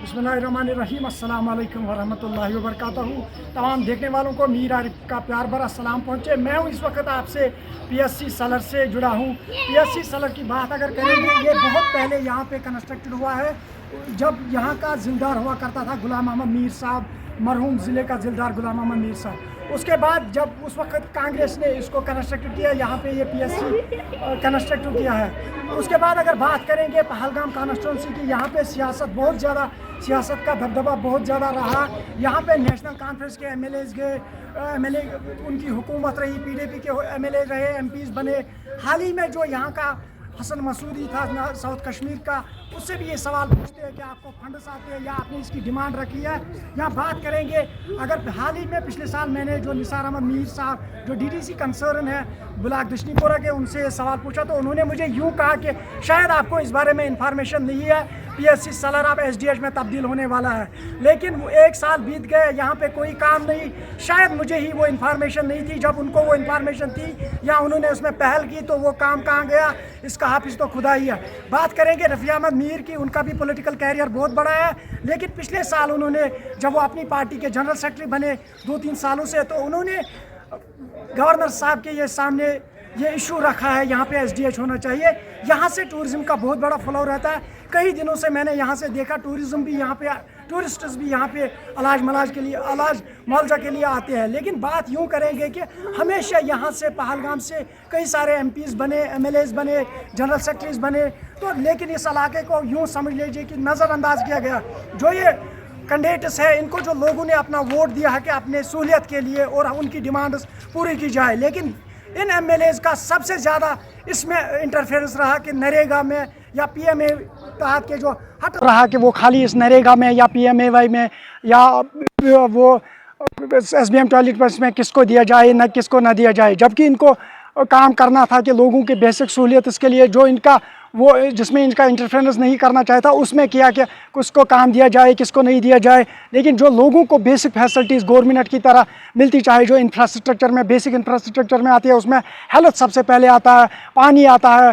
बिस्मिल्लाहिर्रहमानिर्रहीम अस्सलाम वालेकुम वरहमतुल्लाहि वबरकातुहू। तमाम देखने वालों को मीर आरिफ का प्यार भरा सलाम पहुँचे। मैं हूँ इस वक्त आपसे पीएससी सलर से जुड़ा हूँ। पीएससी सलर की बात अगर करेंगे, ये बहुत पहले यहाँ पे कंस्ट्रक्टेड हुआ है, जब यहाँ का जिलदार हुआ करता था गुलाम अहमद मीर साहब, मरहूम ज़िले का जिलदार गुलाम अहमद मीर साहब। उसके बाद जब उस वक्त कांग्रेस ने इसको कंस्ट्रक्ट किया, यहाँ पे ये पीएससी कंस्ट्रक्ट किया है। उसके बाद अगर बात करेंगे पहलगाम कॉन्स्टिट्यूंसी की, यहाँ पे सियासत का दबदबा बहुत ज़्यादा रहा। यहाँ पे नेशनल कॉन्फ्रेंस के एमएलएज गए, एमएलए उनकी हुकूमत रही, पीडीपी के एमएलए रहे, एमपीज़ बने। हाल ही में जो यहाँ का हसन मसूदी था साउथ कश्मीर का, उससे भी ये सवाल पूछते हैं कि आपको फंड्स आते हैं या आपने इसकी डिमांड रखी है। यहाँ बात करेंगे, अगर हाल ही में पिछले साल मैंने जो निसार अहमद मीर साहब जो डीडीसी कंसर्न है ब्लॉक दशनीपुरा के, उनसे सवाल पूछा तो उन्होंने मुझे यूँ कहा कि शायद आपको इस बारे में इंफॉर्मेशन नहीं है, पीएससी सलर अब एसडीएच में तब्दील होने वाला है। लेकिन एक साल बीत गए, यहाँ पे कोई काम नहीं। शायद मुझे ही वो इन्फॉर्मेशन नहीं थी, जब उनको वो इन्फॉर्मेशन थी या उन्होंने उसमें पहल की तो वो काम कहाँ गया, इसका हाफिज तो खुदा ही है। बात करेंगे रफ़ी अहमद मीर की, उनका भी पॉलिटिकल कैरियर बहुत बड़ा है, लेकिन पिछले साल उन्होंने, जब वो अपनी पार्टी के जनरल सेक्रेटरी बने 2-3 सालों से, तो उन्होंने गवर्नर साहब के ये सामने ये इशू रखा है, यहाँ पे एसडीएच होना चाहिए। यहाँ से टूरिज़्म का बहुत बड़ा फ्लो रहता है। कई दिनों से मैंने यहाँ से देखा, टूरिज़्म भी यहाँ पे, टूरिस्ट्स भी यहाँ पे इलाज मुआवजा के लिए आते हैं। लेकिन बात यूँ करेंगे कि हमेशा यहाँ से पहलगाम से कई सारे एमपीज़ बने, एमएलएज बने, जनरल सेक्रेटरीज बने, तो लेकिन इस इलाके को यूँ समझ लीजिए कि नज़रअंदाज किया गया। जो ये कैंडिडेट्स है, इनको जो लोगों ने अपना वोट दिया है कि अपने सहूलियत के लिए और उनकी डिमांड्स पूरी की जाए, लेकिन इन एमएलएज का सबसे ज़्यादा इसमें इंटरफेरेंस रहा कि नरेगा में या पीएमए तहत के जो हट रहा कि वो खाली इस नरेगा में या पीएमएवाई में या वो एसबीएम टॉयलेट बस में किसको दिया जाए न किसको ना दिया जाए, जबकि इनको काम करना था कि लोगों की बेसिक सहूलियत इसके लिए जो इनका वो जिसमें इनका इंटरफेरेंस नहीं करना चाहता उसमें किया कि किसको काम दिया जाए किसको नहीं दिया जाए। लेकिन जो लोगों को बेसिक फैसिलिटीज़ गवर्नमेंट की तरह मिलती चाहे, जो इंफ्रास्ट्रक्चर में बेसिक इंफ्रास्ट्रक्चर में आती है, उसमें हेल्थ सबसे पहले आता है, पानी आता है,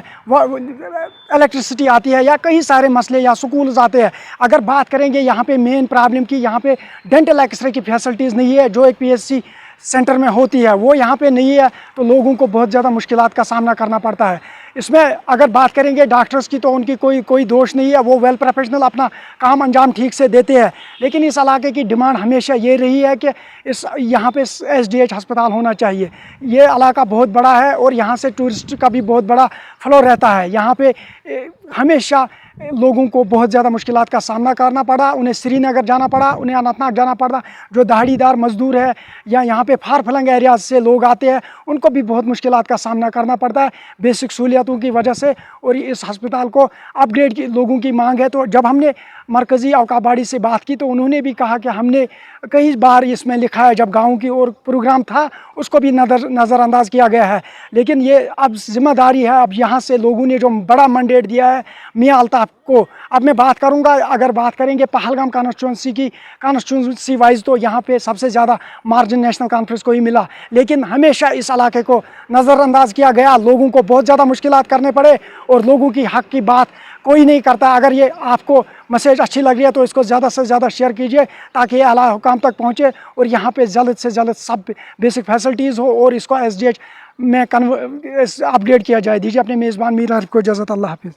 इलेक्ट्रिसिटी आती है, या कई सारे मसले या स्कूल्स आते हैं। अगर बात करेंगे यहाँ पे मेन प्रॉब्लम की, यहाँ पे डेंटल एक्सरे की फैसिलिटीज़ नहीं है जो एक पीएससी सेंटर में होती है, वो यहाँ पे नहीं है, तो लोगों को बहुत ज़्यादा मुश्किलात का सामना करना पड़ता है। इसमें अगर बात करेंगे डॉक्टर्स की, तो उनकी कोई दोष नहीं है, वो वेल प्रोफेशनल अपना काम अंजाम ठीक से देते हैं। लेकिन इस इलाके की डिमांड हमेशा ये रही है कि यहाँ पे एसडीएच अस्पताल होना चाहिए। ये इलाका बहुत बड़ा है और यहाँ से टूरिस्ट का भी बहुत बड़ा फ्लो रहता है। यहाँ पे हमेशा लोगों को बहुत ज़्यादा मुश्किलात का सामना करना पड़ा, उन्हें श्रीनगर जाना पड़ा, उन्हें अनंतनाग जाना पड़ा। जो दहाड़ीदार मजदूर है या यहाँ पे फार फ्लंग एरियाज से लोग आते हैं, उनको भी बहुत मुश्किलात का सामना करना पड़ता है बेसिक सहूलियतों की वजह से। और इस अस्पताल को अपग्रेड की लोगों की मांग है। तो जब हमने मरकज़ी अवकाबाड़ी से बात की तो उन्होंने भी कहा कि हमने कई बार इसमें लिखा है, जब गाँव की और प्रोग्राम था उसको भी नज़रअंदाज किया गया है। लेकिन ये अब जिम्मेदारी है, अब यहाँ से लोगों ने जो बड़ा मैंडेट दिया है मियां अल्ताफ़ को। अब मैं बात करूँगा, अगर बात करेंगे पहलगाम कॉन्स्टिट्यूंसी की, कॉन्स्टिट्यूंसी वाइज, तो यहाँ पे सबसे ज़्यादा मार्जिन नेशनल कॉन्फ्रेंस को ही मिला। लेकिन हमेशा इस इलाके को नज़रअंदाज किया गया, लोगों को बहुत ज़्यादा मुश्किलात करने पड़े और लोगों की हक़ की बात कोई नहीं करता। अगर ये आपको मैसेज अच्छी लग रही है तो इसको ज़्यादा से ज़्यादा शेयर कीजिए ताकि ये आला हुकाम तक पहुँचे और यहाँ पे जल्द से जल्द सब बेसिक फैसिलिटीज़ हो और इसको एसडीएच में अपग्रेड किया जाए। दीजिए अपने मेज़बान मीर आरिफ को इजाज़त। अल्लाह हाफ़िज़।